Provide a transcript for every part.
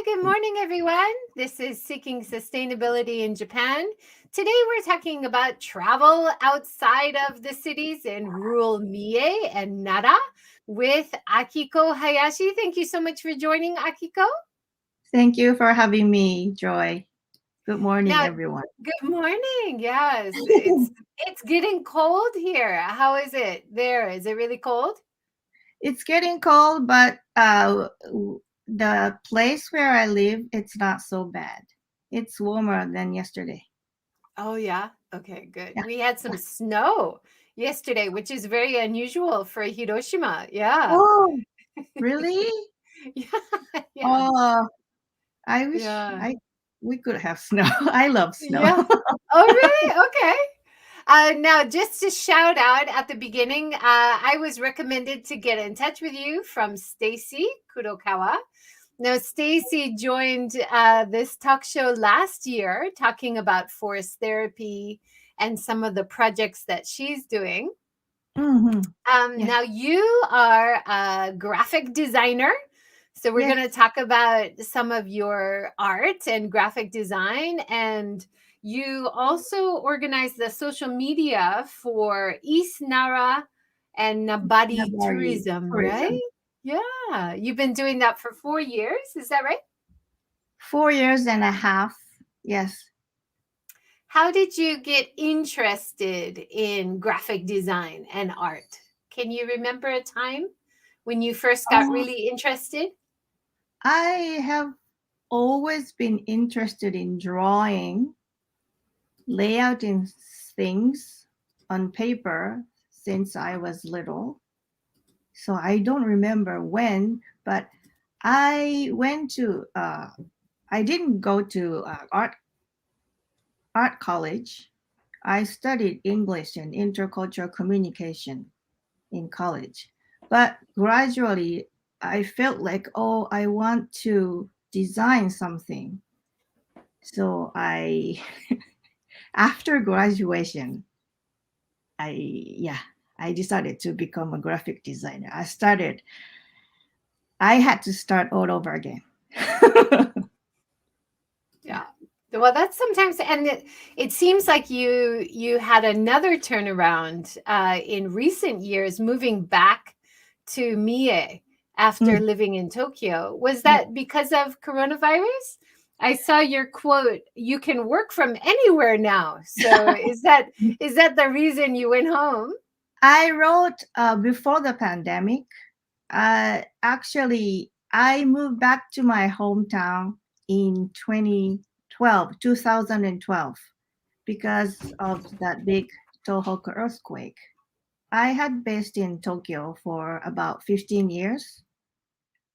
Hi, good morning, everyone. This is Seeking Sustainability in Japan. Today, we're talking about travel outside of the cities in rural Mie and Nara with Akiko Hayashi. Thank you so much for joining, Akiko. Thank you for having me, Joy. Good morning, Now, everyone. good morning. Yes, it's getting cold here. How is it there? Is it really cold? It's getting cold, but the place where I live, it's not so bad. It's warmer than yesterday. Oh, yeah. Okay, good. Yeah. We had some snow yesterday, which is very unusual for Hiroshima. Yeah. Oh, really? Yeah. Yeah. Oh, I wish Yeah. I we could have snow. I love snow. Yeah. Oh, really? Okay. Now, just to shout out at the beginning, I was recommended to get in touch with you from Stacy Kurokawa. Now, Stacy joined this talk show last year talking about forest therapy and some of the projects that she's doing. Hmm. Yes, Now, you are a graphic designer. So, we're yes. going to talk about some of your art and graphic design. And you also organize the social media for East Nara and Nabari Nabari tourism, right? tourism. Yeah. You've been doing that for 4 years. Is that right? 4 years and a half. Yes. How did you get interested in graphic design and art? Can you remember a time when you first got Oh, really interested? I have always been interested in drawing, layouting things on paper since I was little. So I don't remember when, but I went to. I didn't go to art college. I studied English and intercultural communication in college, but gradually I felt like, oh, I want to design something. So I, after graduation, yeah, I decided to become a graphic designer. I had to start all over again. Yeah. Yeah. Well, that's sometimes, and it seems like you had another turnaround in recent years, moving back to Mie after Mm, living in Tokyo. Was yeah. that because of coronavirus? I saw your quote, "You can work from anywhere now." So is that the reason you went home? I wrote before the pandemic. Actually, I moved back to my hometown in 2012, because of that big Tohoku earthquake. I had based in Tokyo for about 15 years,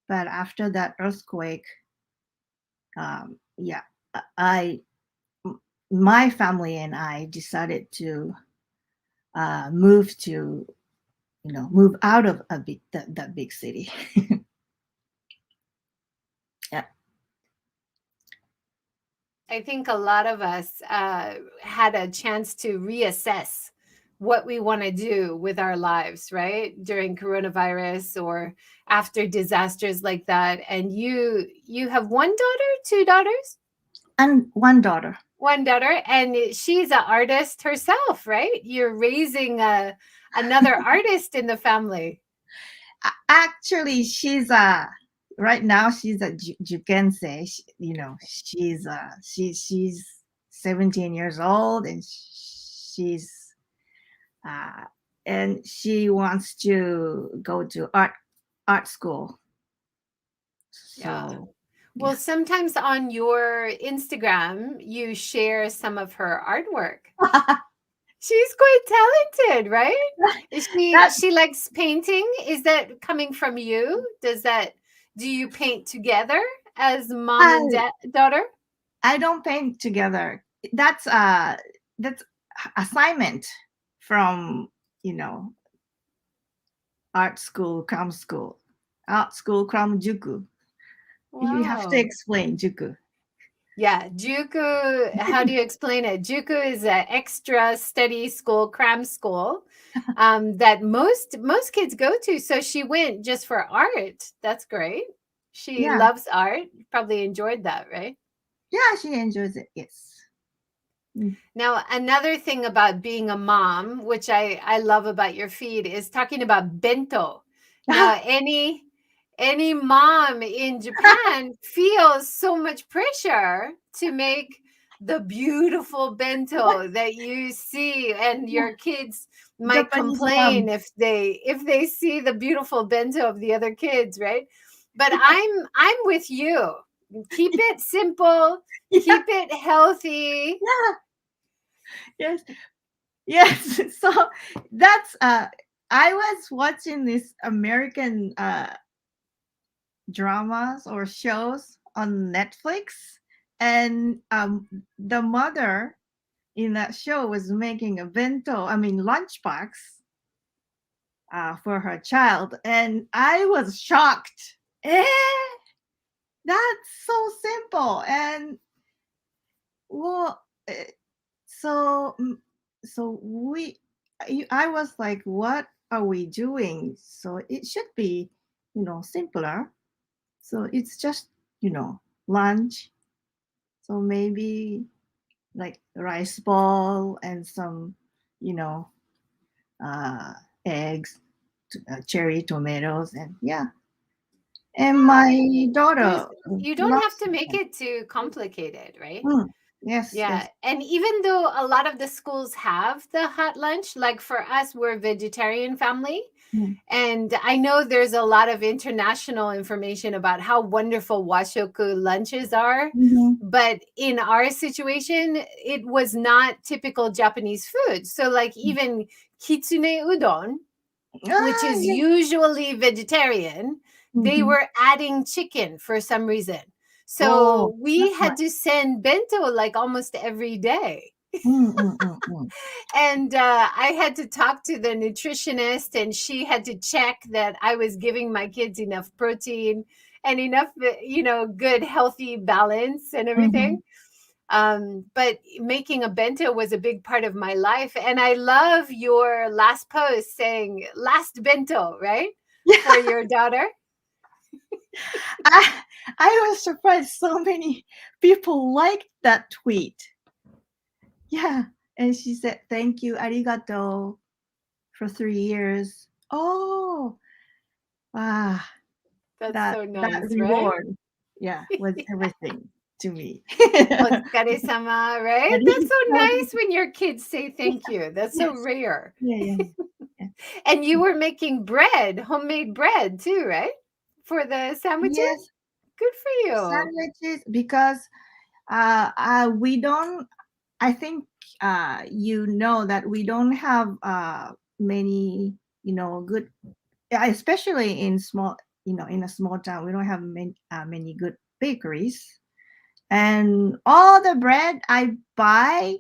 but after that earthquake, yeah, I, my family and I decided to move to, move out of that big city. Yeah. I think a lot of us had a chance to reassess what we want to do with our lives, right? During coronavirus or after disasters like that. And you have one daughter, two daughters, And one daughter. one daughter, and she's an artist herself, right? You're raising another artist in the family. Actually, she's a right now she's a jukensei. She's 17 years old, and uh, she wants to go to art school. Yeah. So Well, yeah. sometimes on your Instagram, you share some of her artwork. She's quite talented, right? Is she that she likes painting? Is that coming from you? Do you paint together as mom and I daughter? I don't paint together. That's that's assignment from, you know art school cram juku. You have to Wow. explain juku. Yeah, Juku, how do you explain it? Juku is an extra study school, cram school, that most kids go to. So she went just for art. That's great. She Yeah. loves art. Probably enjoyed that, right? Yeah, she enjoys it. Yes. Mm. Now, another thing about being a mom, which I love about your feed, is talking about bento. Now, any mom in Japan feels so much pressure to make the beautiful bento that you see, and Yeah. your kids might Japanese complain mom. if they see the beautiful bento of the other kids, right? But I'm with you. Keep it simple, Yeah. keep it healthy. Yeah. Yes. Yes. So that's I was watching this American dramas or shows on Netflix, and the mother in that show was making a bento, I mean lunchbox, for her child, and I was shocked. Eh, that's so simple, and well, so so I was like, what are we doing? So it should be, simpler. So it's just, lunch. So maybe like rice ball and some, you know, uh, eggs, cherry tomatoes, and yeah. And Yeah, my there's daughter you don't have loves to make it. it too complicated, right? Mm, yes, Yeah, yes. and even though a lot of the schools have the hot lunch, like for us, we're a vegetarian family. Mm, And I know there's a lot of international information about how wonderful washoku lunches are. mhm. But in our situation, it was not typical Japanese food. So, like, even kitsune udon, which Ah, is yes. usually vegetarian, they Mhm. were adding chicken for some reason. Oh, So we that's why. had to send bento like almost every day. Mm, mm, mm, mm. And I had to talk to the nutritionist, and she had to check that I was giving my kids enough protein and enough, good, healthy balance and everything. Mhm. But making a bento was a big part of my life. And I love your last post saying last bento, right? For your daughter. I, I was surprised so many people liked that tweet. Yeah. And she said, thank you, arigato, for 3 years. Oh, ah, That's that so that nice, right? reward, yeah, was everything to me. Otsukare-sama, right? That's so nice when your kids say thank you. That's so Yes. rare. Yeah, yeah, yeah. And you were making bread, homemade bread too, right? For the sandwiches? Yes, Good for you. sandwiches, because we don't, I think, that we don't have many, good, especially in small, in a small town, we don't have many good bakeries. And all the bread I buy,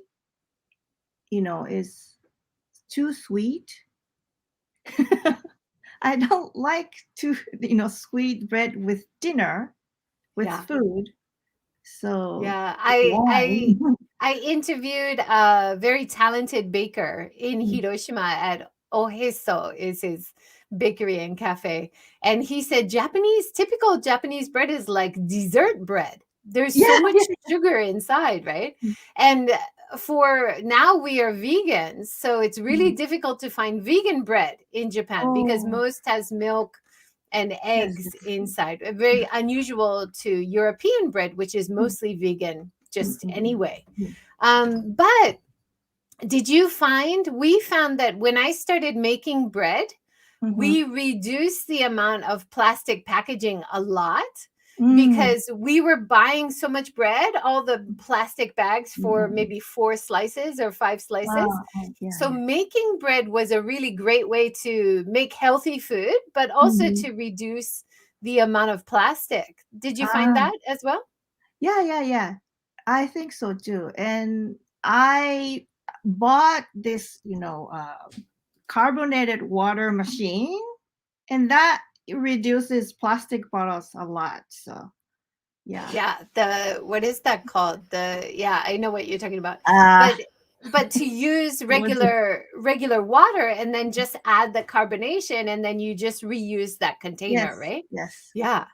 is too sweet. I don't like to, sweet bread with dinner, with Yeah. food. So Yeah. I wine. I interviewed a very talented baker in Hiroshima at Oheso is his bakery and cafe. And he said typical Japanese bread is like dessert bread. There's Yeah, so much yeah. sugar inside, right? Mm, And for now we are vegans, so it's really mm. difficult to find vegan bread in Japan because Oh, most has milk and yes, eggs yes. inside. Very unusual to European bread, which is Mm, mostly vegan, mm, just mm, mm, anyway. mm. But we found that when I started making bread, Mhm. we reduced the amount of plastic packaging a lot Mm. because we were buying so much bread, all the plastic bags Mm, for mm. maybe 4 slices or 5 slices. Oh, yeah, So yeah. making bread was a really great way to make healthy food, but also Mhm. to reduce the amount of plastic. Did you find Ah, that as well? yeah, yeah, yeah. I think so too. And I bought this, carbonated water machine, and that reduces plastic bottles a lot. So, yeah. Yeah, the what is that called? Yeah, I know what you're talking about. Uh, But to use what was it? regular water and then just add the carbonation and then you just reuse that container, Yes, right? yes. Yeah.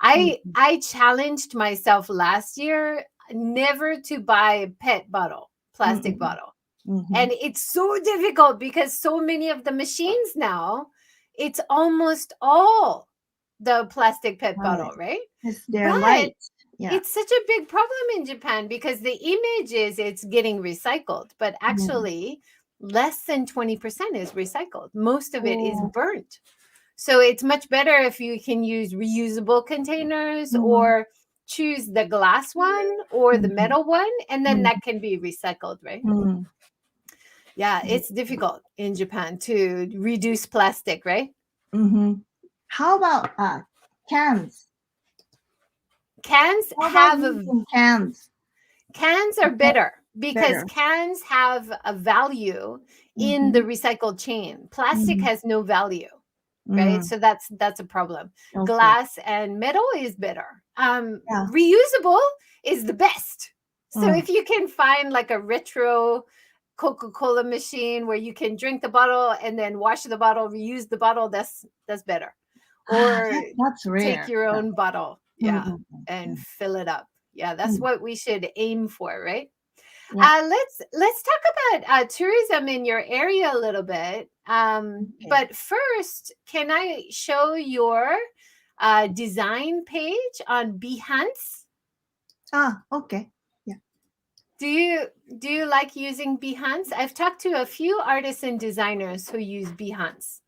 I challenged myself last year never to buy a pet bottle, plastic Mm-hmm. bottle. Mm-hmm. And it's so difficult because so many of the machines now, it's almost all the plastic pet Right. bottle, right? It's their But light. Yeah. it's such a big problem in Japan because the image is it's getting recycled, but Mm. actually less than 20% is recycled. Most of it is Oh. burnt. So it's much better if you can use reusable containers Mm-hmm. or choose the glass one or the Mm-hmm. metal one, and then Mm-hmm. that can be recycled, right? Mm-hmm. Yeah, it's difficult in Japan to reduce plastic, right? Mm-hmm. How about cans? Cans How about have a using cans? Cans are Be- better because Better. cans have a value in the Mm-hmm. reusable chain. Plastic Mm-hmm. has no value, right? Mm. So that's a problem. Okay. Glass and metal is better. Yeah. Reusable is the best. So Mm. if you can find like a retro Coca-Cola machine where you can drink the bottle and then wash the bottle, reuse the bottle, that's better. Or That's take rare. your Yeah. own bottle, yeah, Mm-mm. and fill it up. Yeah, that's Mm. what we should aim for, right? Yeah. Let's talk about tourism in your area a little bit. Okay. But first, can I show your design page on Behance? Okay. Yeah. Do you do you like using Behance? I've talked to a few artists and designers who use Behance.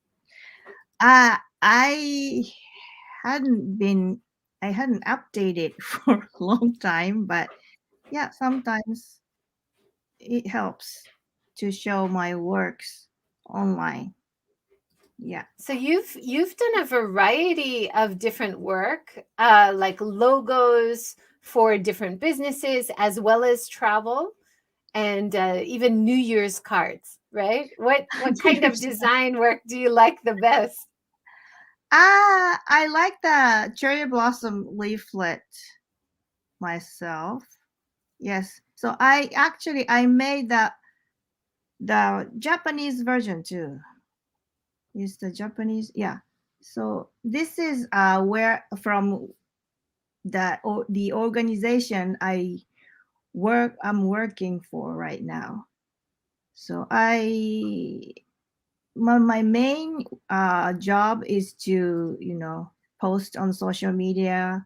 I hadn't been, I hadn't updated for a long time, but yeah, sometimes it helps to show my works online. Yeah. So you've done a variety of different work, like logos for different businesses, as well as travel, and even New Year's cards, right? What kind of design work do you like the best? I like the cherry blossom leaflet myself. Yes. So I made the Japanese version too. Is the Japanese? Yeah. So this is where from the organization I'm working for right now. So my main job is to post on social media,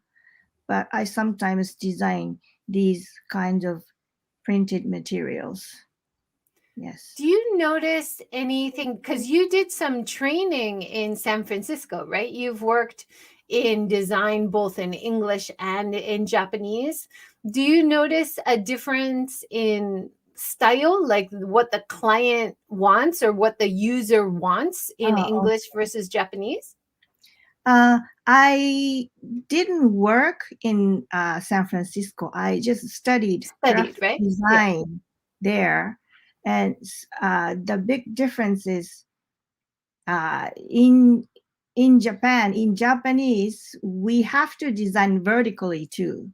but I sometimes design these kind of printed materials. Yes. Do you notice anything? Because you did some training in San Francisco, right? You've worked in design both in English and in Japanese. Do you notice a difference in style, like what the client wants or what the user wants in Oh, English versus Japanese? I didn't work in San Francisco. I just studied Studied, graphic right? Yeah. design there, and the big difference is uh, in in Japan. In Japanese, we have to design vertically too.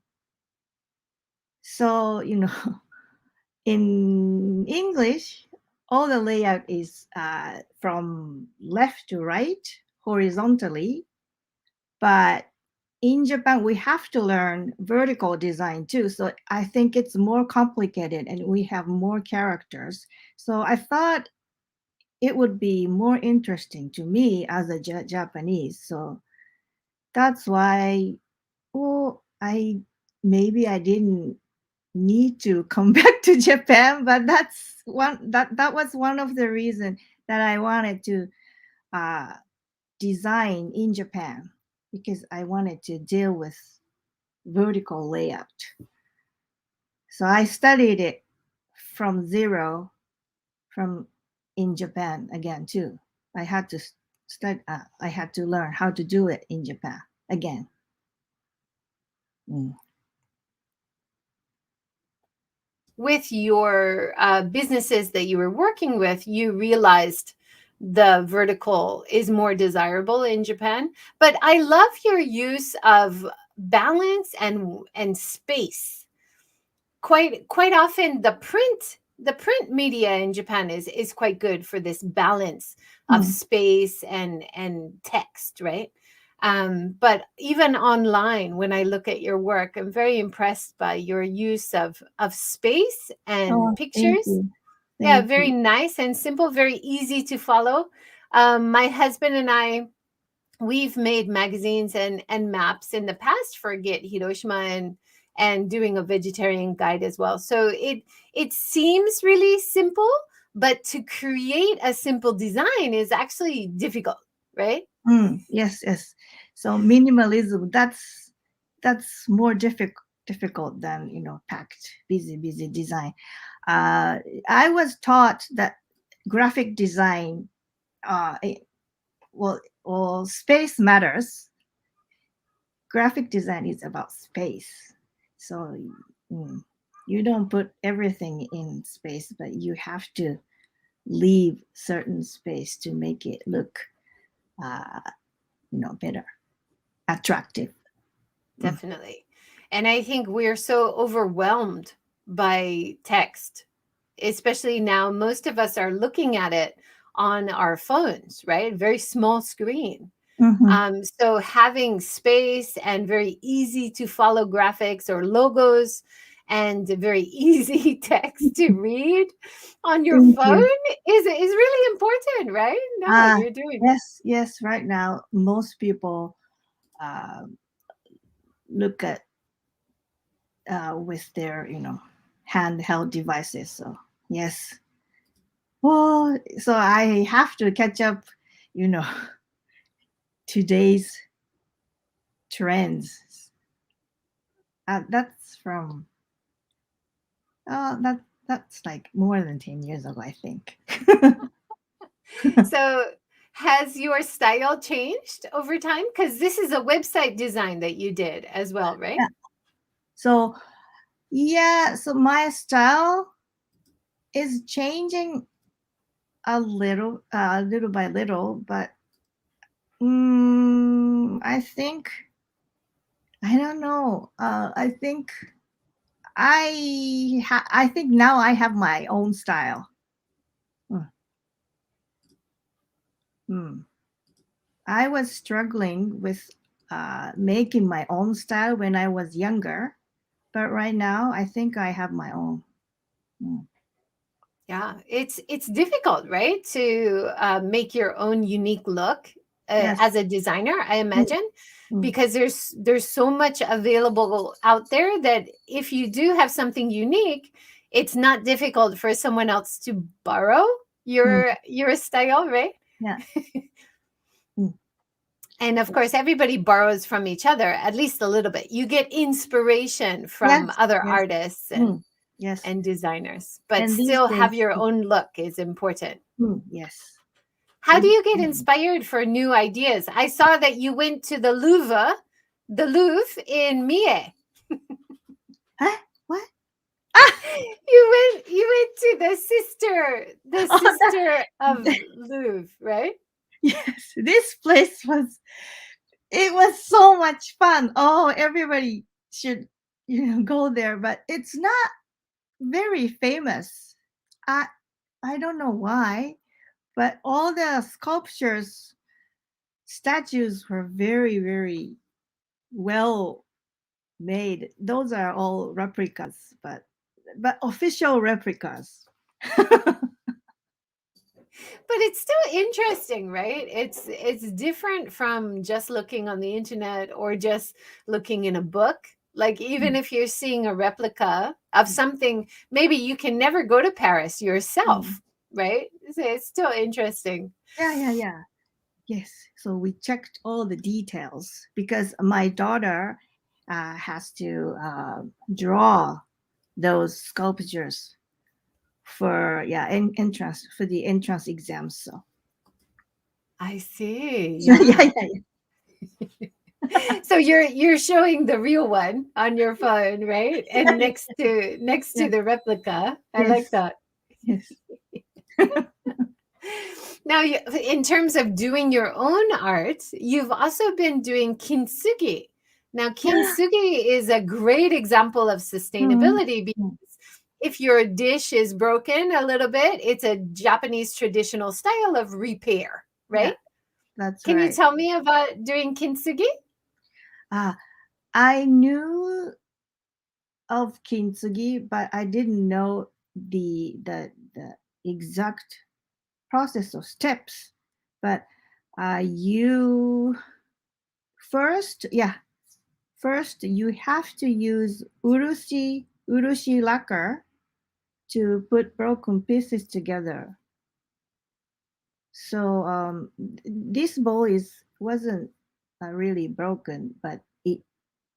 So in English, all the layout is from left to right, horizontally. But in Japan, we have to learn vertical design too. So I think it's more complicated and we have more characters. So I thought it would be more interesting to me as a Japanese. So that's why, well, I didn't need to come back to Japan, but that was one of the reasons that I wanted to uh, design in Japan because I wanted to deal with vertical layout. So I studied it from zero from in Japan again too. I had to study. I had to learn how to do it in Japan again. Mm. With your businesses that you were working with, you realized the vertical is more desirable in Japan. But I love your use of balance and space. Quite often the print media in Japan is quite good for this balance of Mm. space and text, right? But even online, when I look at your work, I'm very impressed by your use of space and Oh, thank pictures. you. Yeah, Thank very you. nice and simple, very easy to follow. My husband and I, we've made magazines and maps in the past for Get Hiroshima and doing a vegetarian guide as well. So it seems really simple, but to create a simple design is actually difficult, right? Yes, yes. So minimalism, that's more difficult than, packed, busy design. I was taught that graphic design, uh, eh, well, space matters. Graphic design is about space. So mm, you don't put everything in space, but you have to leave certain space to make it look, uh, better, attractive. Mm. Definitely. And I think we're so overwhelmed by text, especially now. Most of us are looking at it on our phones, right? Very small screen. Mhm. So having space and very easy to follow graphics or logos and very easy text to read on your Thank phone you. is really important, right? No, Ah, you're doing. yes, yes. Right now, most people uh, look at with their, handheld devices. So yes. Well, so I have to catch up, you know, today's trends. That's from that's like more than 10 years ago, I think. So has your style changed over time? Because this is a website design that you did as well, right? Yeah. So yeah, so my style is changing little by little, but I think I don't know. I think I think now I have my own style. Hmm. Hmm. I was struggling with making my own style when I was younger, but right now I think I have my own. Hmm. Yeah, it's difficult, right, to make your own unique look Yes. as a designer, I Hmm. imagine, Hmm. because there's so much available out there that if you do have something unique, it's not difficult for someone else to borrow Hmm. your style, right? Yeah. Hmm. And of course, everybody borrows from each other at least a little bit. You get inspiration from Yes. other Yes. artists Hmm. Yes. and designers, but And these still have days, your own look is important. yes. How do you get Mhm. inspired for new ideas? I saw that you went to the Louvre in Mie. Huh? What? You went to the Oh, sister of that, Louvre, right? yes. This place was it was so much fun. Oh, everybody should go there, but it's not very famous. I I don't know why, but all the sculptures, statues were very well made. Those are all replicas, but official replicas. But it's still interesting, right? It's different from just looking on the internet or just looking in a book. Like even Mm, if you're seeing a replica of something, maybe you can never go to Paris mm. yourself, right? So it's still interesting. Yeah. Yes. So we checked all the details because my daughter has to draw those sculptures for entrance for the entrance exams. So, I see. so yeah, Yeah. yeah, So you're showing the real one on your phone, right? And yeah, next to yeah, the replica. I like yes, that. yes. Now, in terms of doing your own art, you've also been doing kintsugi. Now, kintsugi is a great example of Mm, sustainability because mm, if your dish is broken a little bit, it's a Japanese traditional style of repair, yeah. right? That's Can you right. tell me about doing kintsugi? Ah, I knew of kintsugi, but I didn't know the exact process or steps. But you first, yeah, first you have to use urushi lacquer to put broken pieces together. So this bowl wasn't really broken, but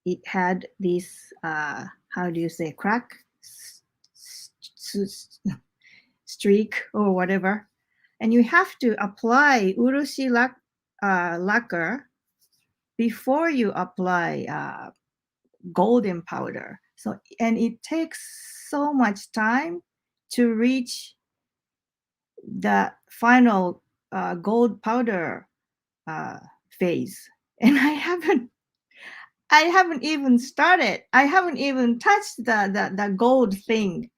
it had this how do you say crack streak or whatever, and you have to apply lacquer before you apply golden powder. So and it takes so much time to reach the final gold powder uh, phase, and I haven't even started. I haven't even touched the gold thing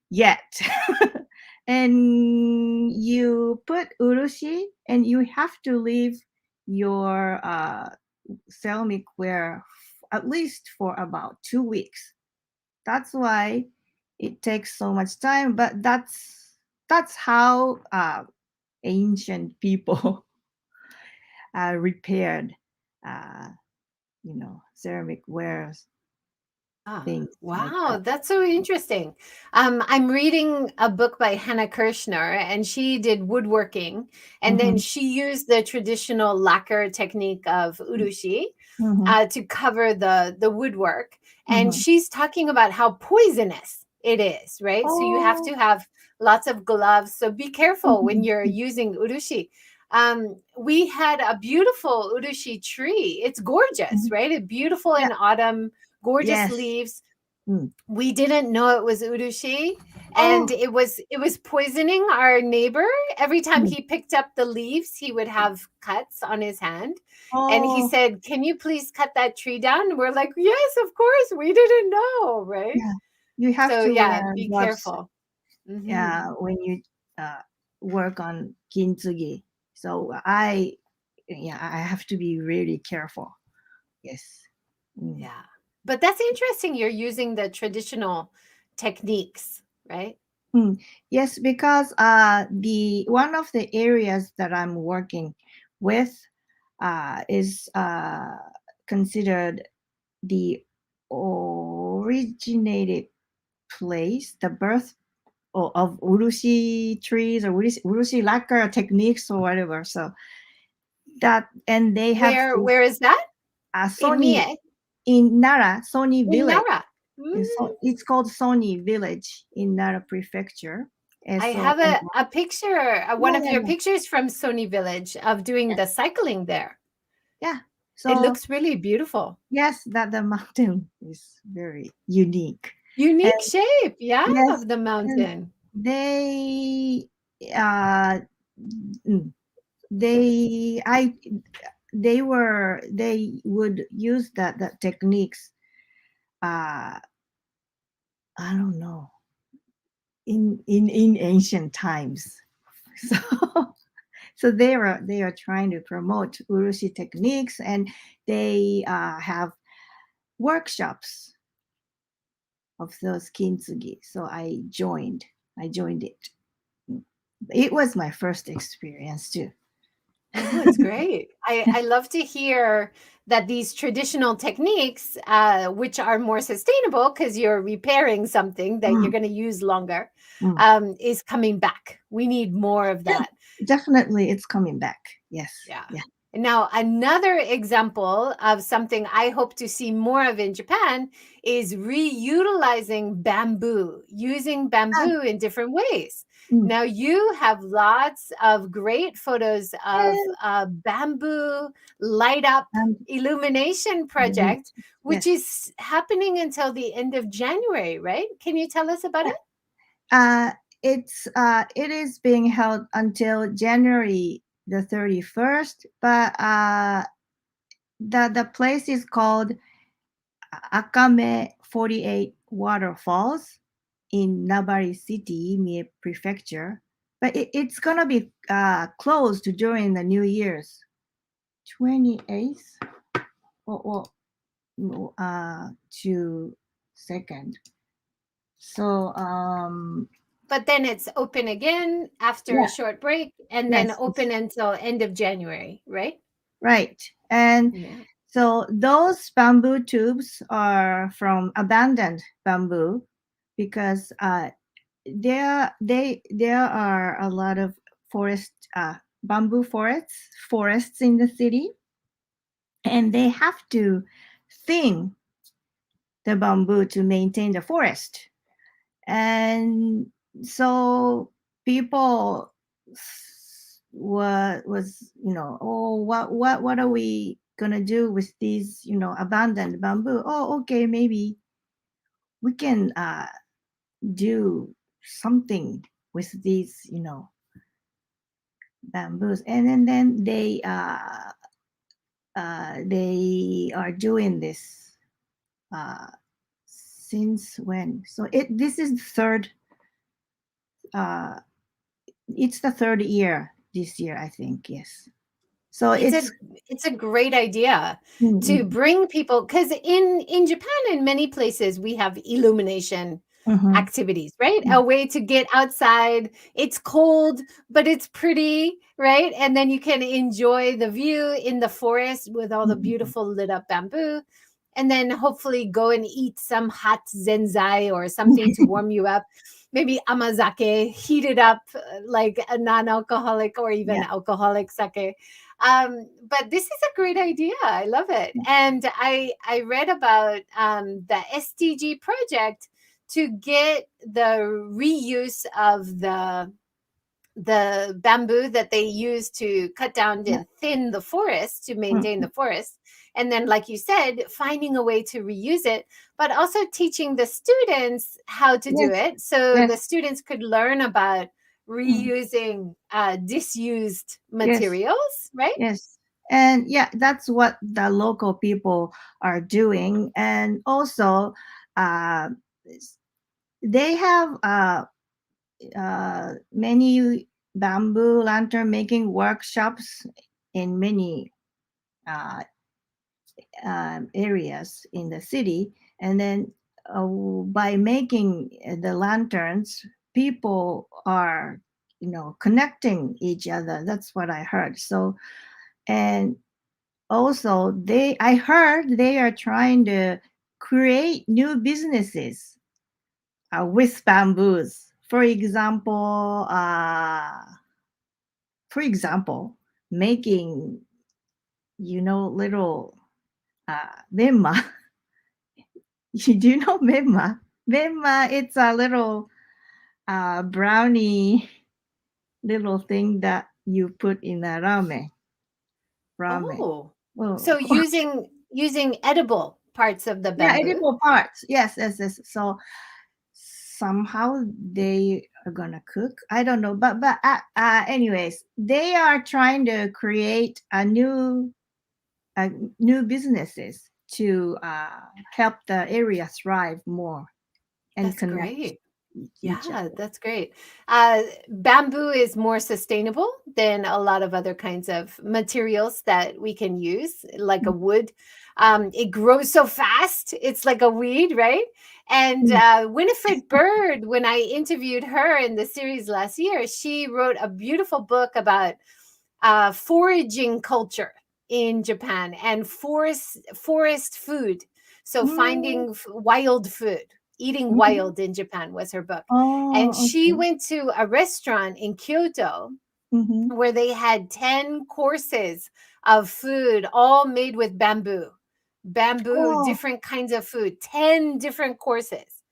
yet. And you put urushi, and you have to leave your ceramic ware at least for about 2 weeks. That's why it takes so much time. But that's how ancient people repaired, uh, ceramic wares, Ah, things like wow, that. that's so interesting. I'm reading a book by Hannah Kirshner, and she did woodworking, and then Mm-hmm. she used the traditional lacquer technique of urushi Mm-hmm. to cover the woodwork. And Mm-hmm. she's talking about how poisonous it is, right? So you have Oh. to have lots of gloves. So be careful when you're Mhm. using urushi. We had a beautiful urushi tree. It's gorgeous, Mhm. right? It's beautiful Yeah. in autumn, gorgeous Yes. leaves. Mm. We didn't know it was urushi, and Oh. it was poisoning our neighbor. Every time Mm. he picked up the leaves, he would have cuts on his hand, and he Oh. said, "Can you please cut that tree down?" And we're like, "Yes, of course, we didn't know," right? Yeah. You have So to yeah, wear be gloves. careful. Hmm. Yeah, when you uh, work on kintsugi. So yeah, I have to be really careful. Yes. Mm. Yeah, but that's interesting, you're using the traditional techniques, right? Mm. Yes, because the one of the areas that I'm working with is considered the originated place, the birth of urushi trees or urushi lacquer techniques or whatever. So that, and they have this Where is that? In Sony Mie? in Nara, Sony In Village. Nara? So it's called Sony Village in Nara Prefecture. I So have and a picture, one yeah, of yeah, your yeah, pictures from Sony Village of doing yeah, the cycling there. yeah. It So looks really beautiful. yes, that the mountain is very unique, and Unique shape, yeah, yes, of the and mountain. they uh mm, they I they would use that techniques, uh I don't know, in ancient times. So so they are trying to promote urushi techniques, and they have workshops of those kintsugi. So I joined it. It was my first experience too. Oh, it's great. I love to hear that these traditional techniques, which are more sustainable because you're repairing something that you're Mm, going to use longer, mm. is coming back. We need more of Yeah, that. definitely it's coming back. Yes. Yeah. Yeah. Now, another example of something I hope to see more of in Japan is reutilizing bamboo, using Ah, bamboo in different ways. mm. Now, you have lots of great photos of Eh, a bamboo light up and illumination mhm, project, which yes. is happening until the end of January, right? Can you tell us about Yeah. it? Uh, it is being held until January the 31st, but the place is called Akame 48 Waterfalls in Nabari City, Mie Prefecture. But it's gonna be closed during the New Year's. 28th to 2nd. So But then it's open again after a yeah, short break, and then yes, yes, open until end of January, right? right. And Yeah. so those bamboo tubes are from abandoned bamboo because there are a lot of forest bamboo forests in the city, and they have to thin the bamboo to maintain the forest. And so people was oh, what are we gonna do with these abandoned bamboo? Oh, okay, maybe we can do something with these bamboos. And then they are doing this uh, since when? So this is the third uh, it's the third year this year, I think. Yes. So It's it's a it's a great idea to mm-hmm, bring people, because in Japan and many places we have illumination mm-hmm, activities, right? A way to get outside. It's cold, but it's pretty, right? And then you can enjoy the view in the forest with all the mm-hmm, beautiful lit up bamboo. And then hopefully go and eat some hot zenzai or something to warm you up. Maybe amazake, heated up like a non alcoholic or even yeah. alcoholic sake. But this is a great idea. I love it. And I read about the SDG project to get the reuse of the bamboo that they use to cut down Yeah. and thin the forest to maintain Mm-hmm. the forest. And then, like you said, finding a way to reuse it, but also teaching the students how to do Yes. it so the Yes. students could learn about Mm. reusing disused Yes. materials, right? Yes. And yeah, that's what the local people are doing. And also, uh, they have many bamboo lantern making workshops in many uh, areas in the city. And then by making the lanterns, people are connecting each other. That's what I heard. So, and also I heard they are trying to create new businesses with bamboos. For example, making little memma. Do you know memma? Memma, it's a little brownie little thing that you put in a ramen. Oh, Oh, so using edible parts of the yeah, bamboo. edible parts. Yes, yes, yes. So somehow they are gonna cook. I don't know, but anyways, they are trying to create uh, new businesses to help the area thrive more and That's connect great. each Yeah, other. that's great. Bamboo is more sustainable than a lot of other kinds of materials that we can use, like a wood. It grows so fast, it's like a weed, right? And Mm, Winifred Bird, when I interviewed her in the series last year, she wrote a beautiful book about foraging culture in Japan and forest food. So mm, finding wild food, eating mhm. wild in Japan was her book. And Oh, she okay. went to a restaurant in Kyoto Mm-hmm. where they had 10 courses of food all made with bamboo, Oh, different kinds of food, 10 different courses.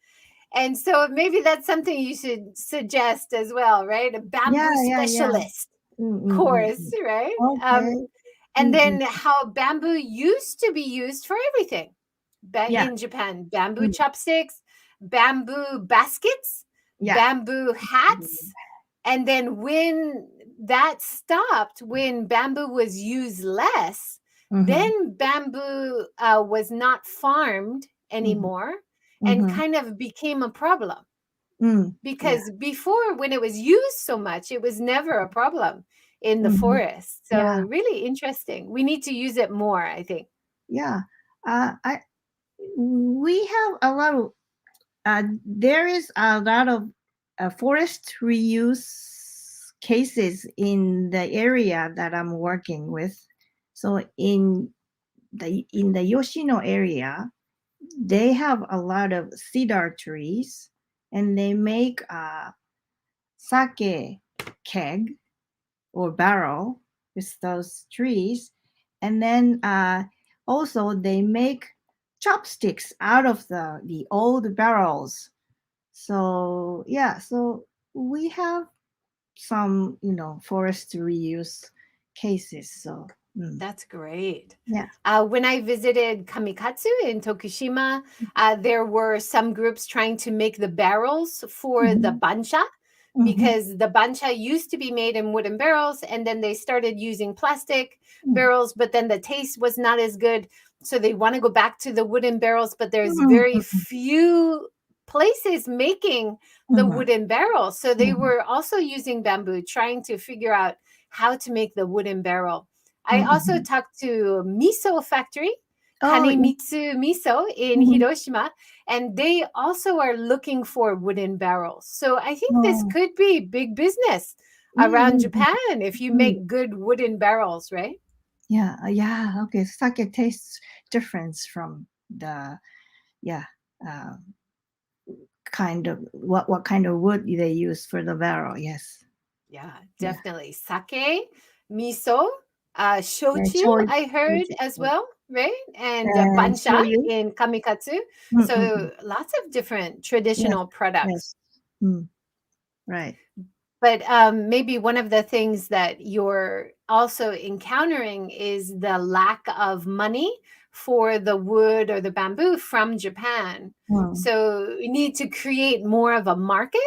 And so maybe that's something you should suggest as well, right? A yeah, bamboo yeah, yeah. specialist Mm, mm, mm, course, mm. right? Okay. And Mm, mm. then how bamboo used to be used for everything Yeah. in Japan: bamboo Mm, chopsticks, bamboo baskets, yeah. bamboo hats. And then when that stopped, when bamboo was used less, Mm-hmm. then bamboo was not farmed Mm-hmm. anymore and Mm-hmm. kind of became a problem, Mm, yeah. because before, when it was used so much, it was never a problem. in the Mhm. forest. So Yeah. really interesting. We need to use it more, I think. Yeah. I we have a lot of there is a lot of forest reuse cases in the area that I'm working with. So in the Yoshino area, they have a lot of cedar trees, and they make a sake keg or barrel with those trees, and then also they make chopsticks out of the old barrels. So yeah, so we have some forest reuse cases. So That's great. yeah. When I visited Kamikatsu in Tokushima, there were some groups trying to make the barrels for the Hmm. bancha Hmm. because the bancha used to be made in wooden barrels and then they started using plastic barrels, but then the taste was not as good. So they want to go back to the wooden barrels, but there's very few places making the wooden barrels. So they were also using bamboo, trying to figure out how to make the wooden barrel. I also talked to miso factory, Oh yeah. Kanemitsu Miso in Mhm. Hiroshima, and they also are looking for wooden barrels. So I think this Oh. could be big business around Mm, Japan if you mm. make good wooden barrels, right? Yeah, yeah. Okay, sake tastes different from the yeah uh, kind of what kind of wood they use for the barrel. Yes. Yeah, Yeah. definitely. Sake, miso, And shochu, shoyu, I heard as well, right? And and bansha shoyu. in kamikatsu. Mm-mm. So lots of different Yes. traditional products. Yes. Mm, right. But maybe one of the things that you're also encountering is the lack of money for the wood or the bamboo from Japan. Mm, So we need to create more of a market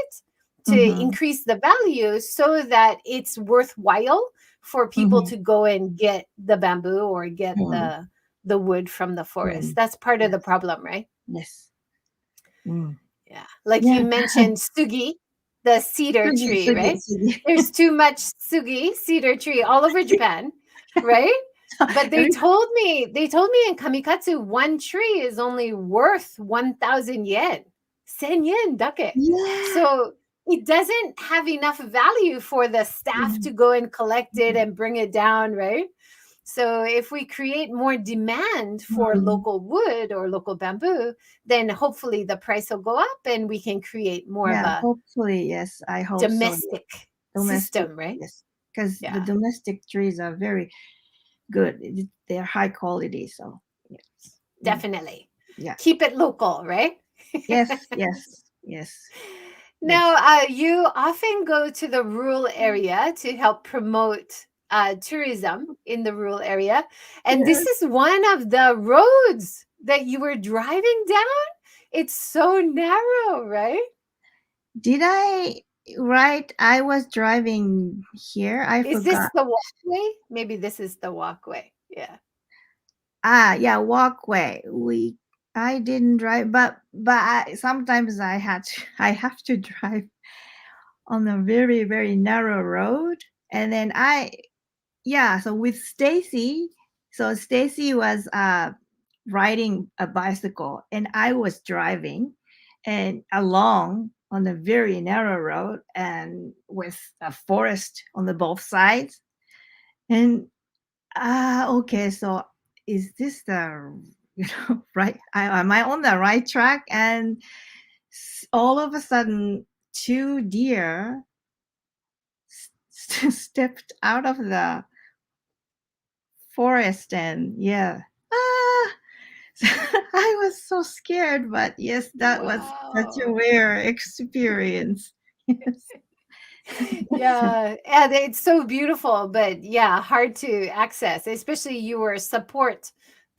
to mm-hmm. increase the value so that it's worthwhile for people Mm-hmm. to go and get the bamboo or get Mm, the wood from the forest. mm. That's part of the Yes. problem, right? Yes. Mm. Yeah. Like Yeah. you mentioned sugi, the cedar Sugi, tree, sugi, right? sugi. There's too much sugi, cedar tree all over Japan, right? But Every they told me in Kamikatsu, one tree is only worth 1,000 yen. Sen yen dake. yeah. So it doesn't have enough value for the staff Mm, to go and collect it mm, and bring it down, right? So if we create more demand for mm. local wood or local bamboo, then hopefully the price will go up and we can create more of Yeah, a hopefully, yes. I hope so. Yes. domestic Domestic, system, right? yes. Because the Yeah, domestic trees are very good. They're high quality. So, yes. Mm, definitely. yeah. Keep it local, right? Yes, yes, yes, Now, yes. you often go to the rural area to help promote tourism in the rural area. And this Yes. is one of the roads that you were driving down. It's so narrow, right? Did I write I was driving here? I Is this forgot. the walkway? Maybe this is the walkway. Yeah. Ah, yeah, walkway. I didn't drive, but sometimes I have to drive on a very very narrow road, and then yeah. So with Stacy, so Stacy was riding a bicycle, and I was driving, and along on a very narrow road, and with a forest on the both sides, and okay, so is this the right? Am I on the right track? And all of a sudden, two deer stepped out of the forest, and yeah, ah, I was so scared. But yes, that was such a Wow. rare experience. Yes. Yeah, and it's so beautiful, but yeah, hard to access, especially you were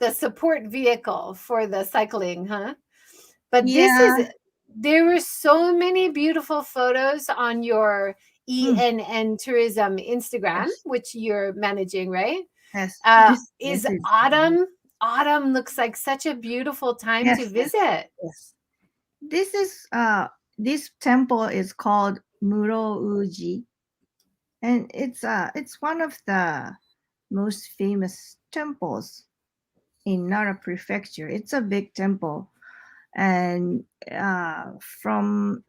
the support vehicle for the cycling, huh? But Yeah. there were so many beautiful photos on your Mm, ENN Tourism Instagram, yes. which you're managing, right? Yes. This Is is autumn? Autumn looks like such a beautiful time to yes, yes, visit. yes. This is this temple is called Muro Uji, and it's one of the most famous temples in Nara Prefecture. It's a big temple, and from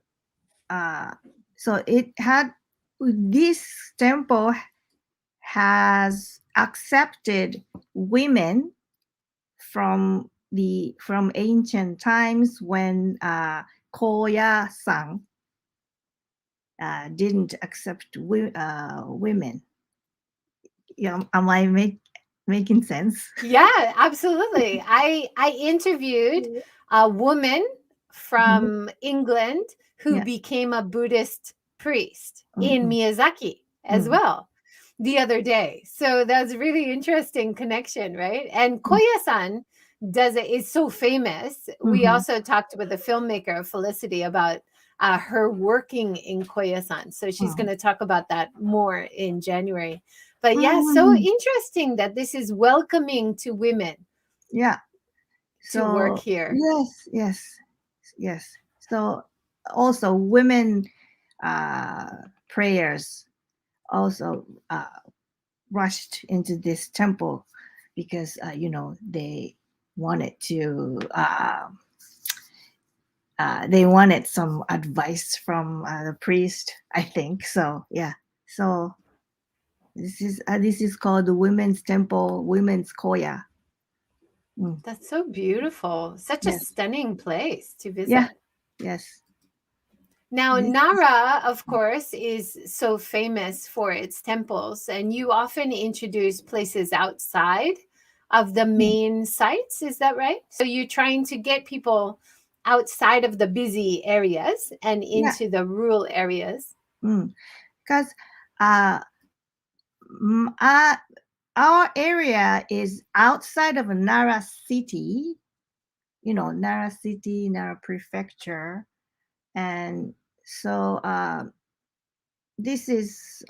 uh, so it had this temple has accepted women from ancient times when Koya-san didn't accept women. Yeah, am I making sense? Yeah, absolutely. I interviewed a woman Mhm. from England who Yeah. became a Buddhist priest in Mhm. Miyazaki as Mm. well the other day. So that's a really interesting connection, right? And Mm. Koya-san does it is so famous. We Mhm. also talked with the filmmaker Felicity about her working in Koya-san. So she's going Mm. to talk about that more in January. But yeah, so Mhm. interesting that this is welcoming to women Yeah. to work So here. yes, yes, yes. So also women uh, prayers also rushed into this temple because they wanted to they wanted some advice from the priest, I think. So yeah, so this is called the women's temple, women's koya. Mm. That's so beautiful. Such a Yes, stunning place to yeah, visit. yes. Now, This is, Nara, of course, is so famous for its temples, and you often introduce places outside of the mm, main sites. Is that right? So you're trying to get people outside of the busy areas and yeah, into the rural areas. because uh, mm, uh, our area is outside of Nara city. Nara city, Nara prefecture, and so this is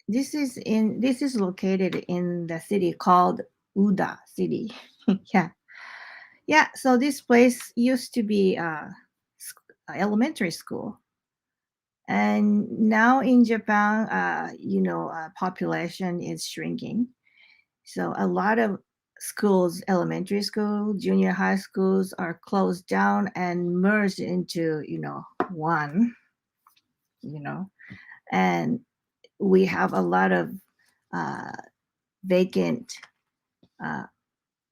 this is located in the city called Uda city. Yeah, yeah. So this place used to be elementary school, and now in Japan, population is shrinking. So a lot of schools, elementary school, junior high schools, are closed down and merged into one. You know, and we have a lot of uh, vacant, uh,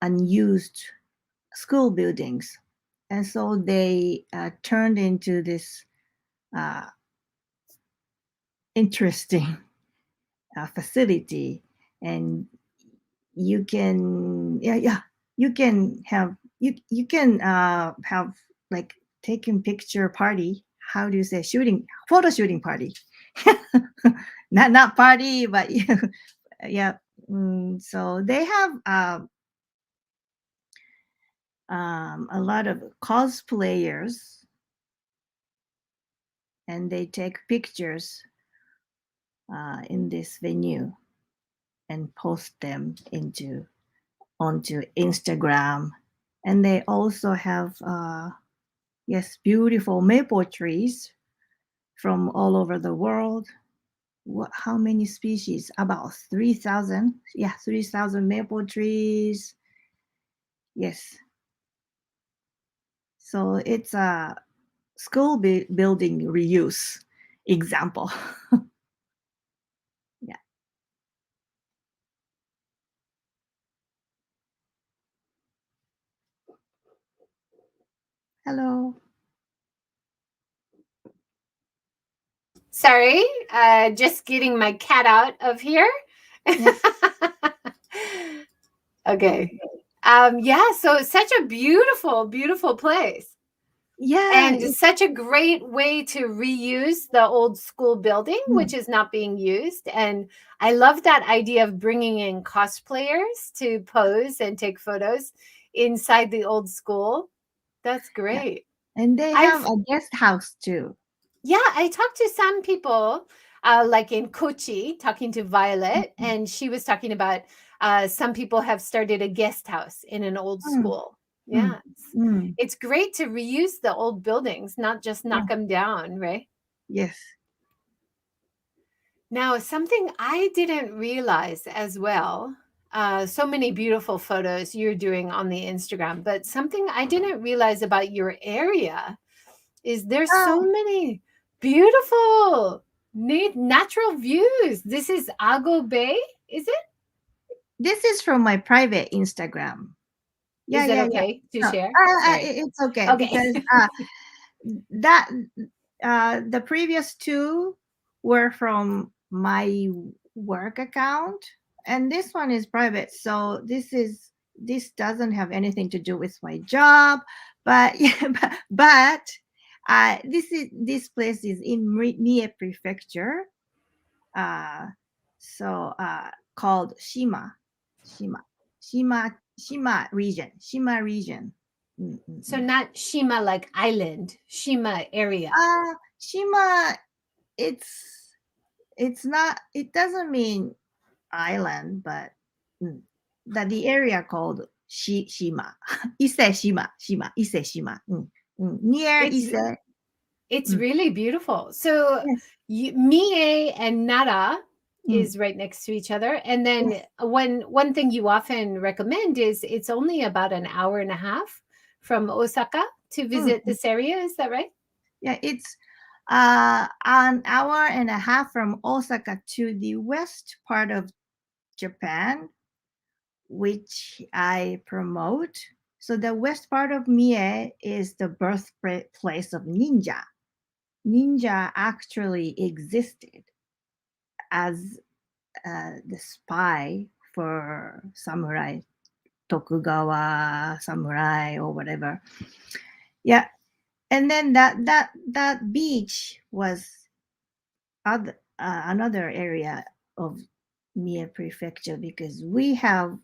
unused school buildings, and so they turned into this uh, interesting facility, and you can yeah you can have like taking picture party. How do you say shooting photo shooting party? Not party, but yeah, yeah. So they have a lot of cosplayers, and they take pictures in this venue and post them into onto Instagram. And they also have yes, beautiful maple trees from all over the world. How many species? About 3,000. Yeah, 3,000 maple trees. Yes. So it's a school building reuse example. Yeah. Hello. Sorry, just getting my cat out of here. Yeah. Okay. Yeah, so it's such a beautiful, beautiful place. Yeah. And such a great way to reuse the old school building, which Mm, is not being used. And I love that idea of bringing in cosplayers to pose and take photos inside the old school. That's yeah. great. And they have I've a guest house too. Yeah, I talked to some people, like in Kochi, talking to Violet, Mm, and she was talking about some people have started a guest house in an old mm, school. mm, Yeah, mm. it's great to reuse the old buildings, not just Yeah. knock them down, right? Yes. Now, something I didn't realize as well, so many beautiful photos you're doing on the Instagram, but something I didn't realize about your area is there's so Oh, many beautiful natural views. This is Ago Bay, is it? this is from my private Instagram. Yeah, Is that yeah, yeah. okay to No, share? Sorry. it's okay Okay. because that the previous two were from my work account, and this one is private. So this doesn't have anything to do with my job, but yeah, but this place is in Mie Prefecture, uh, called Shima, Shima region. Mm, mm, So mm. not Shima like island, Shima area. Shima, it's it's not. It doesn't mean island, but mm, the area called Shima, Ise Shima, near It's Ise. It's Mm, really beautiful. So yes, Mie and Nara mm, is right next to each other. And then yes. one thing you often recommend is it's only about an hour and a half from Osaka to Mm, visit mm. this area. Is that right? Yeah, it's an hour and a half from Osaka to the west part of Japan, which I promote. So the west part of Mie is the birthplace of ninja. Ninja actually existed as the spy for samurai, Tokugawa samurai or whatever. Yeah, and then that beach was another area of Mie Prefecture because we have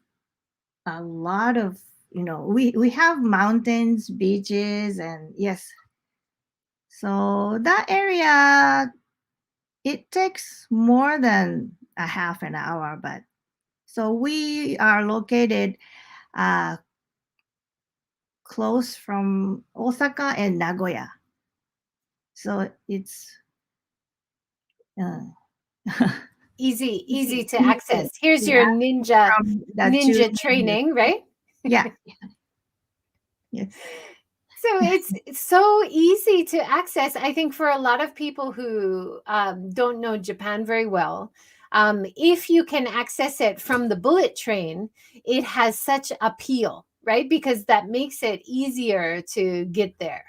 a lot of we have mountains, beaches, and yes, so that area it takes more than a half an hour, but so we are located uh, close from Osaka and Nagoya, so it's uh, Easy to easy access. Here's to your access ninja from the two ninja major training, cities. right? Yeah, yes. So it's so easy to access. I think for a lot of people who don't know Japan very well, if you can access it from the bullet train, it has such appeal, right? Because that makes it easier to get there.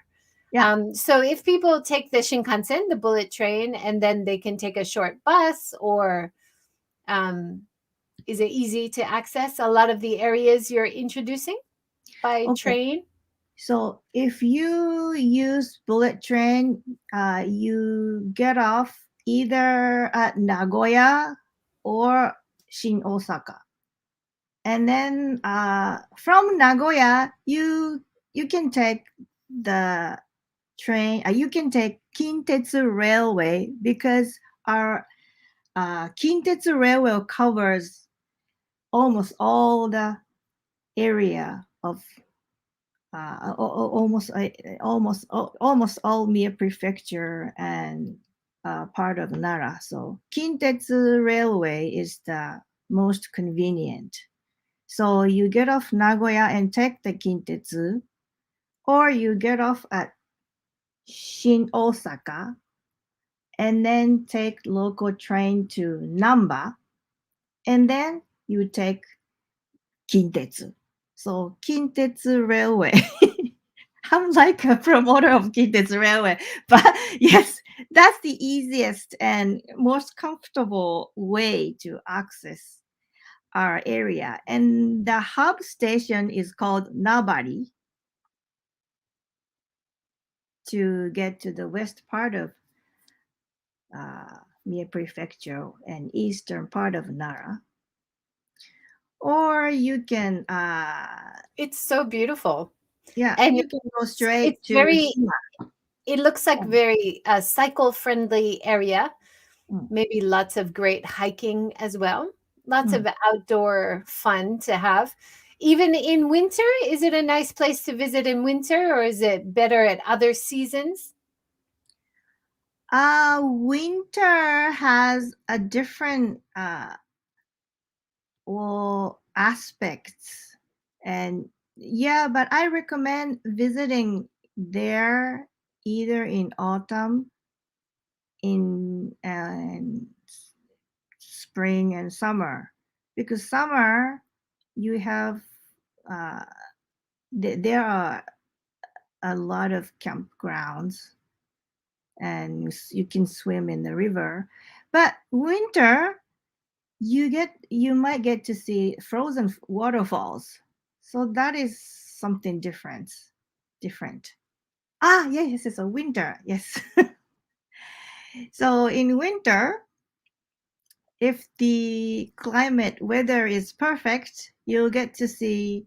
Yeah. So if people take the Shinkansen, the bullet train, and then they can take a short bus, or um, is it easy to access a lot of the areas you're introducing by Okay. train? So if you use bullet train, you get off either at Nagoya or Shin Osaka, and then from Nagoya you can take the train. You can take Kintetsu Railway because our Kintetsu Railway covers almost all the area of almost all Mie Prefecture and part of Nara. So Kintetsu Railway is the most convenient. So you get off Nagoya and take the Kintetsu, or you get off at Shin Osaka and then take local train to Namba, and then you take Kintetsu. So Kintetsu Railway. I'm like a promoter of Kintetsu Railway, but yes, that's the easiest and most comfortable way to access our area. And the hub station is called Nabari to get to the west part of Mie Prefecture and eastern part of Nara. Or you can, It's so beautiful. yeah, And you can go straight it's to very Shima. it looks like very cycle friendly area, Mm, maybe lots of great hiking as well, lots mm. of outdoor fun to have. Even in winter, is it a nice place to visit in winter, or is it better at other seasons? Winter has a different aspects, and yeah, but I recommend visiting there either in autumn, in spring and summer, because summer you have uh, there are a lot of campgrounds and you can swim in the river, but winter you might get to see frozen waterfalls, so that is something different. Yes, it's a winter, yes. So in winter, if the climate weather is perfect, you'll get to see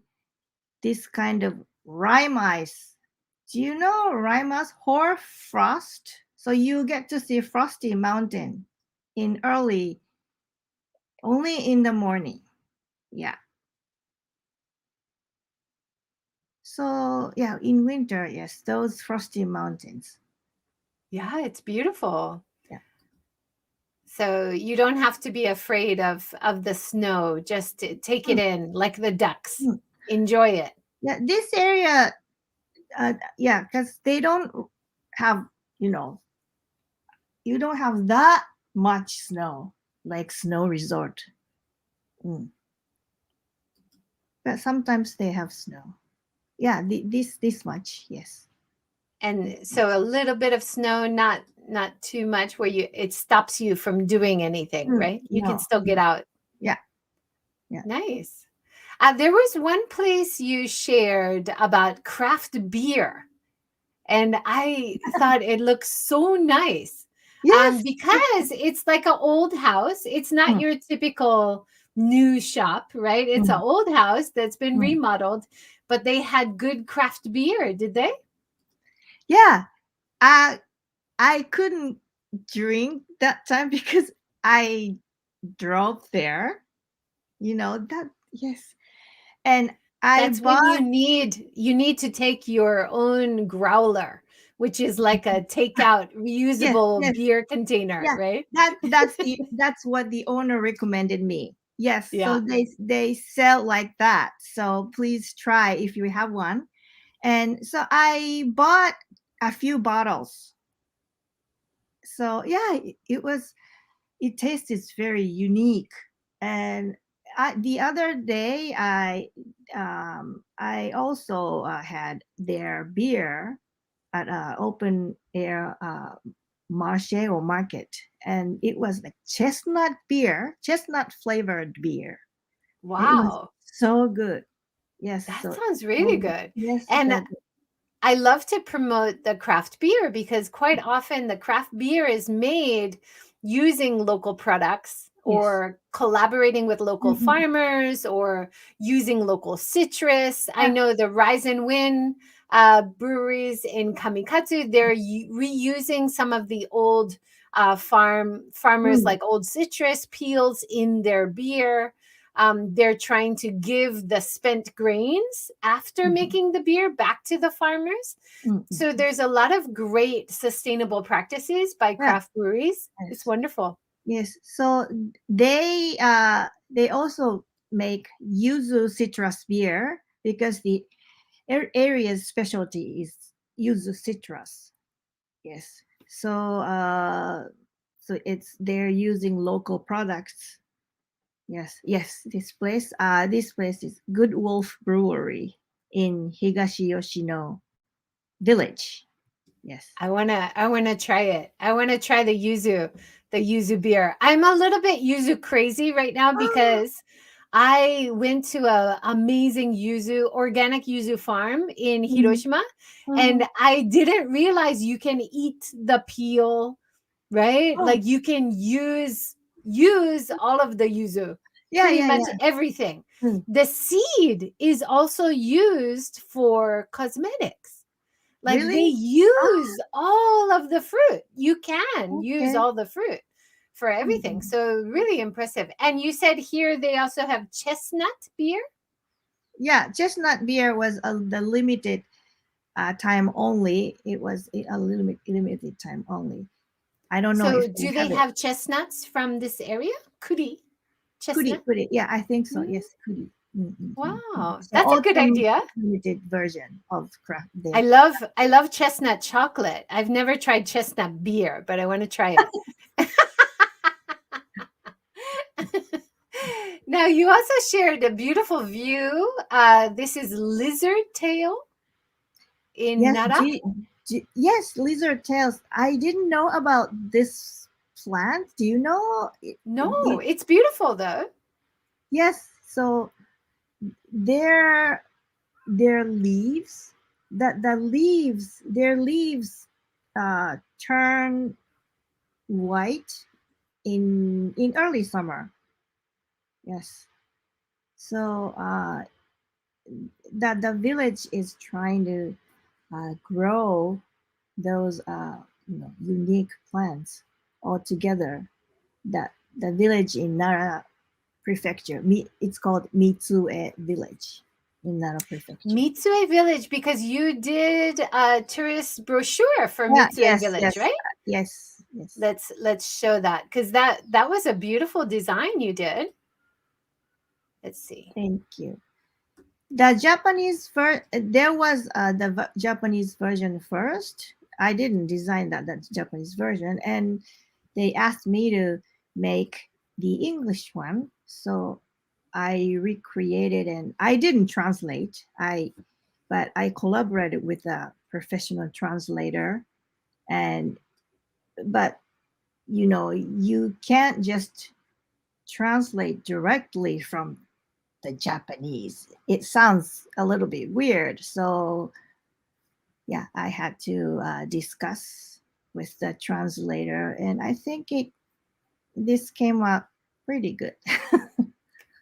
this kind of rime ice. Do you know rime ice? Hoar frost. So you get to see frosty mountain in early, only in the morning. Yeah. So yeah, in winter, yes, those frosty mountains. Yeah, it's beautiful. Yeah. So you don't have to be afraid of the snow. Just take it Mm, in like the ducks. mm. Enjoy it. Yeah, this area, yeah, because they don't have, you know, you don't have that much snow like snow resort. Mm. But sometimes they have snow. Yeah, this much, yes. And so a little bit of snow, not too much where you it stops you from doing anything, right? You can No, still get no. out. Yeah, yeah. Nice. There was one place you shared about craft beer, and I thought it looked so nice, Yes. because it's like an old house. It's not Mm, your typical new shop, right? It's an mm, old house that's been mm. remodeled, but they had good craft beer, did they? Yeah, I couldn't drink that time because I drove there. You know that, yes, and I That's when bought. you need to take your own growler, which is like a takeout Yes, reusable yes, beer container, yeah. right? That's what the owner recommended me. Yes, so Yeah. they sell like that. So please try if you have one. And so I bought a few bottles. So yeah, it tasted very unique. And the other day I also had their beer at open air marché or market, and it was like chestnut flavored beer. It was Wow. so good. Yes, That so sounds really good. yes, And so good. I love to promote the craft beer because quite often the craft beer is made using local products Yes. or collaborating with local Mhm. farmers or using local citrus. I Yeah. know the Rise and Win breweries in Kamikatsu, they're reusing some of the old farmers Mm, like old citrus peels in their beer. They're trying to give the spent grains after mhm, making the beer back to the farmers. mm, So mm. there's a lot of great sustainable practices by Yeah. craft breweries. It's Yes. wonderful. Yes. So they also make yuzu citrus beer because the area's specialty is yuzu citrus. Yes. So it's they're using local products. Yes. Yes. This place is Good Wolf Brewery in Higashi Yoshino Village. Yes. I wanna try it. I wanna try the yuzu beer. I'm a little bit yuzu crazy right now because I went to a amazing organic yuzu farm in Mhm, Hiroshima, and mhm. I didn't realize you can eat the peel, right? Oh, Like you can use all of the yuzu, yeah, pretty yeah, much yeah. everything. Mm. The seed is also used for cosmetics. Like they Really? Ah, use all of the fruit. You can use okay. all the fruit for everything. Mhm. So really impressive. And you said here they also have chestnut beer? Yeah, chestnut beer was the limited time only. It was a limited time only. I don't know So if they do they have it. have chestnuts from this area? Kuri, Kuri, chestnut? kuri. Yeah, I think so. Mm, Yes, kuri. wow, So that's a good autumn idea. limited version of craft I there. love I love chestnut chocolate. I've never tried chestnut beer, but I want to try it. Now, you also shared a beautiful view. This is lizard tail in Yes, Nara. yes, lizard tails. I didn't know about this plant. Do you know? No, it's beautiful though. Yes. So their their leaves, their leaves turn white in early summer. Yes. So that the village is trying to grow those unique plants all together. That the village in Nara prefecture, it's called Mitsue village in Nara prefecture. Mitsue Village, because you did a tourist brochure for Yeah, Mitsue Village, right? yes. Let's show that, because that was a beautiful design you did. Let's see. Thank you. The there was the Japanese version first. I didn't design that Japanese version, and they asked me to make the English one. So I recreated, and I didn't translate. But I collaborated with a professional translator, and but you can't just translate directly from the Japanese. It sounds a little bit weird. So, yeah, I had to discuss with the translator, and I think this came out pretty good.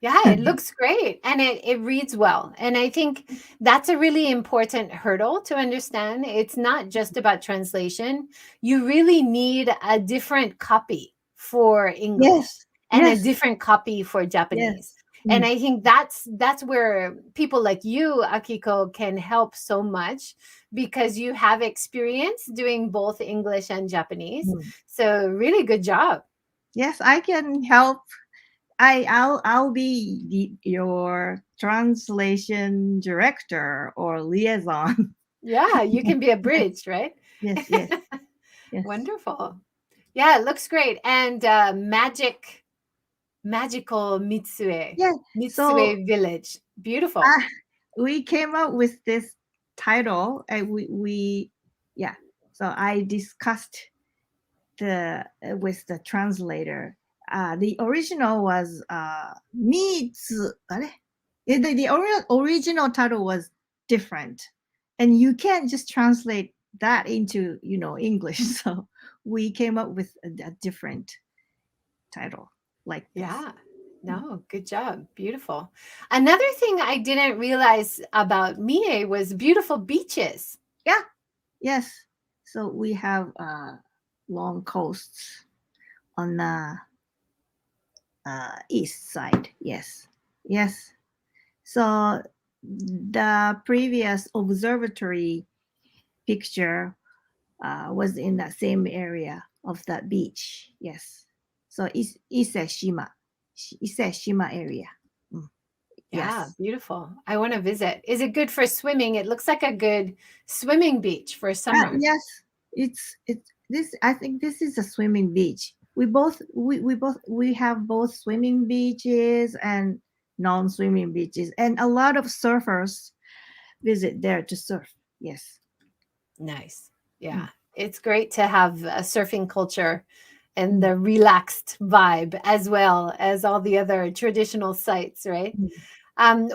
Yeah, it looks great and it reads well. And I think that's a really important hurdle to understand. It's not just about translation. You really need a different copy for English Yes, and a yes, different copy for Japanese. yes. And Mm, I think that's where people like you, Akiko, can help so much because you have experience doing both English and Japanese. mm. So really good job. Yes, I can help. I'll be your translation director or liaison. Yeah, you can be a bridge, right? Yes, yes, yes. Wonderful. Yeah, it looks great. And magical Mitsue, Yeah. So Mitsue Village. Beautiful. we came up with this title, and we yeah. So I discussed the with the translator. The original was Mitsu. The original title was different, and you can't just translate that into English. So we came up with a different title like this. Yeah. No, good job. Beautiful. Another thing I didn't realize about Mie was beautiful beaches. Yeah. Yes. So we have long coasts on the east side. Yes. Yes. So the previous observatory picture was in that same area of that beach. Yes. So Ise Shima area. Mm, Yeah, yes. beautiful. I want to visit. Is it good for swimming? It looks like a good swimming beach for summer. Yes. It's this. I think this is a swimming beach. We have both swimming beaches and non-swimming beaches, and a lot of surfers visit there to surf. Yes. Nice. Mm, Yeah. It's great to have a surfing culture and mm, the relaxed vibe as well as all the other traditional sites, right? mm.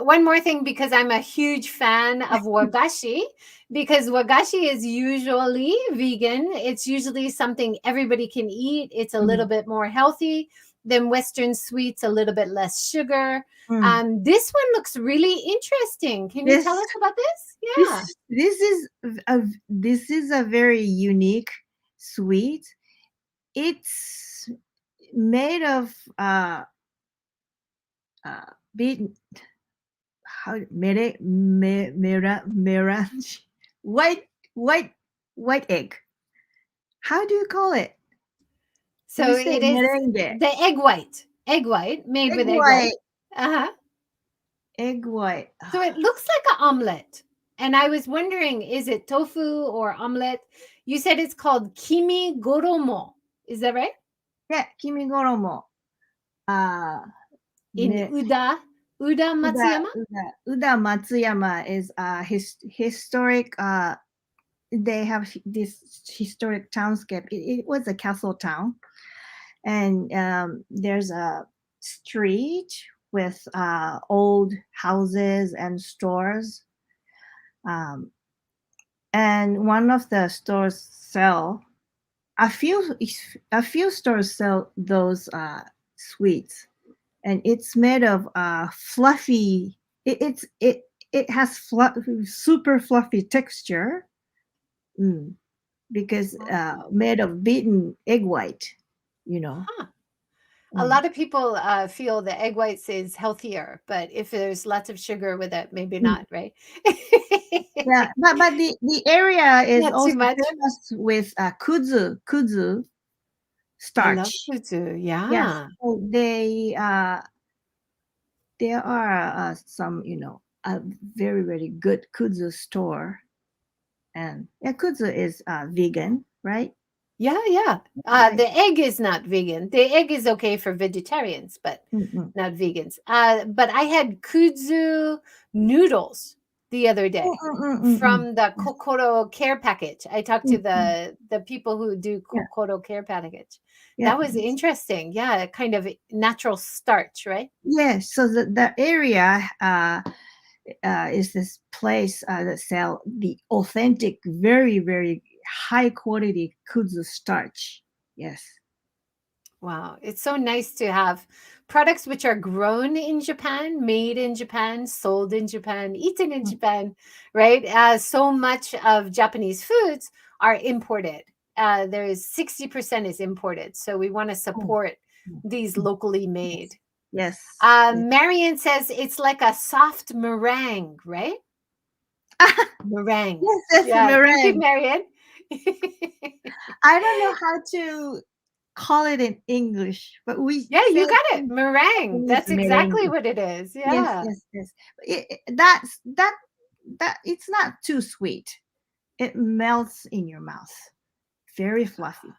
One more thing, because I'm a huge fan of Wagashi, because Wagashi is usually vegan. It's usually something everybody can eat. It's a little Mm, bit more healthy than Western sweets, a little bit less sugar. mm. This one looks really interesting. Can you tell This us about this? Yeah. this is a very unique sweet. It's made of beet how merange white white white egg. How do you call it? So You say it is merengue. the egg white made Egg with egg white. white. Uh-huh. Egg white. So it looks like an omelet. And I was wondering, is it tofu or omelet? You said it's called kimi goromo. Is that right? Yeah, kimigoromo. In Uda Matsuyama? Uda Matsuyama is historic. They have this historic townscape. It was a castle town, and there's a street with old houses and stores. And one of the stores sell a few stores sell those sweets, and it's made of fluffy. It has super fluffy texture, because made of beaten egg white. You know. Huh. A lot of people feel the egg whites is healthier, but if there's lots of sugar with it, maybe not, right? Yeah, but the area is Not also too much. famous with kudzu I love starch. kudzu. Yes, Yeah. so there are some, a very very good kudzu store, and yeah, kudzu is vegan, right? Yeah, yeah. Right. The egg is not vegan. The egg is okay for vegetarians, but Mm-mm. not vegans. But I had kudzu noodles the other day Mm-mm-mm-mm-mm. from the Kokoro Care Package. I talked to Mm-mm. the people who do Yeah, Kokoro Care Package. yeah. That was interesting. Yeah, kind of natural starch, right? Yes, so the area is this place that sell the authentic, very very high quality kudzu starch. Yes. Wow, it's so nice to have products which are grown in Japan, made in Japan, sold in Japan, eaten in Japan, right? So much of Japanese foods are imported. There is 60% is imported. So we want to Oh, support these locally made. yes. Yes. Marion says it's like a soft meringue, right? Meringue. Yes, that's Yeah, thank you, meringue. Marion. I don't know how to call it in English, but we Yeah, say you got it. in Meringue. Japanese That's exactly merengue. what it is. Yes, Yeah. yes, yes. That it's not too sweet. It melts in your mouth. Very fluffy.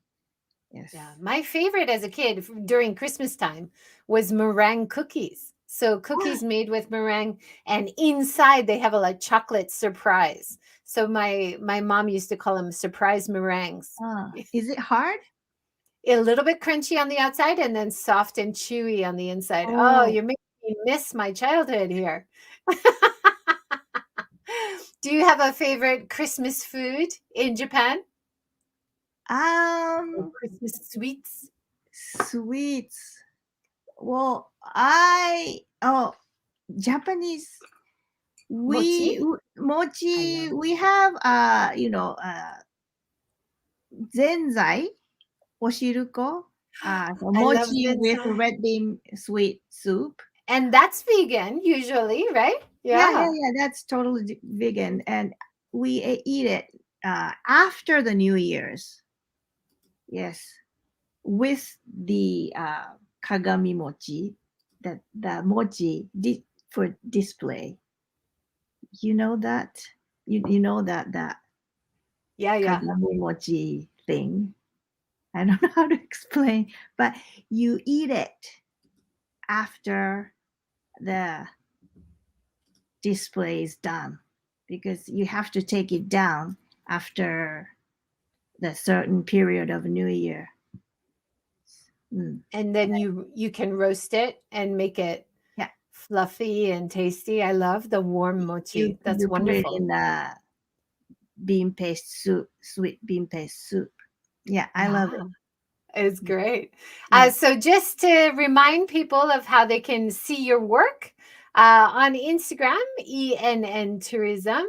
Yes. Yeah, my favorite as a kid during Christmas time was meringue cookies. So cookies made with meringue, and inside they have a like chocolate surprise. So my mom used to call them surprise meringues. Is it hard? A little bit crunchy on the outside and then soft and chewy on the inside. Oh, Oh, you're making me miss my childhood here. Do you have a favorite Christmas food in Japan? Or um, Christmas sweets? sweets. Well, Japanese. Mochi? I Mochi. love We have zenzai, oshiruko, so I love mochi with zensai. red bean sweet soup. And that's vegan usually, right? Yeah, yeah, Yeah. yeah. That's totally vegan, and we eat it after the New Year's. Yes, with the kagami mochi, that the mochi for display. You know that you know that Yeah, yeah. kagami mochi thing. I don't know how to explain, but you eat it after the display is done, because you have to take it down after the certain period of New Year. And then you can roast it and make it Yeah, fluffy and tasty. I love the warm mochi. That's you put it wonderful. in the bean paste soup, sweet bean paste soup. Yeah, I love Yeah. it. It's great. Yeah. So just to remind people of how they can see your work on Instagram, ENN Tourism.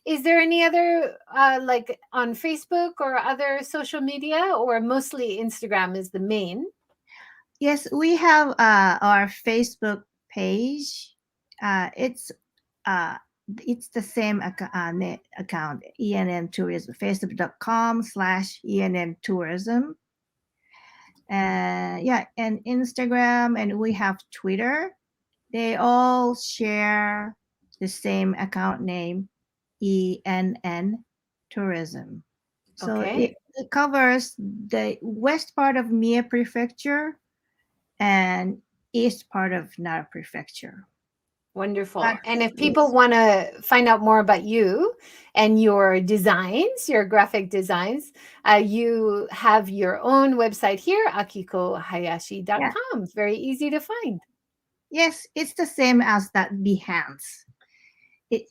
Is there any other like on Facebook or other social media, or mostly Instagram is the main? Yes, we have our Facebook page. It's the same account, ENM Tourism, facebook.com/ENM Tourism. And yeah, and Instagram, and we have Twitter. They all share the same account name, ENN Tourism. So Okay. it covers the west part of Mie Prefecture and east part of Nara Prefecture. Wonderful. And That's, if people yes. want to find out more about you and your designs, your graphic designs, you have your own website here, Yeah. akikohayashi.com. Very easy to find. Yes, it's the same as that Behance.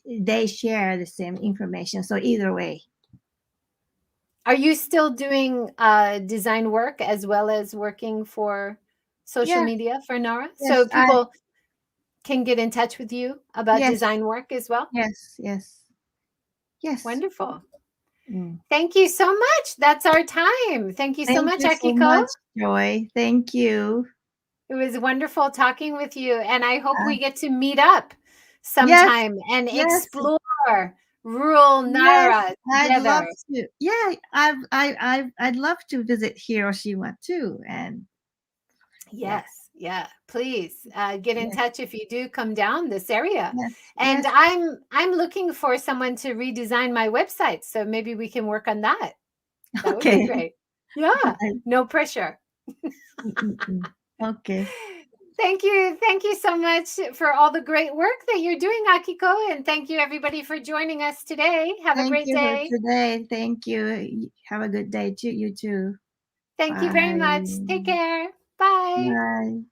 They share the same information. So either way. Are you still doing design work as well as working for social Yeah. media for Nara? Yes. So people can get in touch with you about Yes. design work as well? Yes. Yes. Yes. Wonderful. Mm. Thank you so much. That's our time. Thank you so Thank much, you so Akiko. much, Joy. Thank you. It was wonderful talking with you, and I hope Uh, we get to meet up yes. sometime and Yes. explore rural Yes. Nara I'd love together. to. Yeah. I'd love to visit Hiroshima too. And yeah. Yes, yeah. Please get in Yes. touch if you do come down this area. Yes. And Yes. I'm looking for someone to redesign my website, so maybe we can work on that. That would be Okay. great. Yeah, I- no pressure. Okay. Thank you so much for all the great work that you're doing, Akiko, and thank you everybody for joining us today. Have a Thank great you for day. today. Thank you. Have a good day too. You too. Thank you very much. Take Bye. care. Bye. Bye.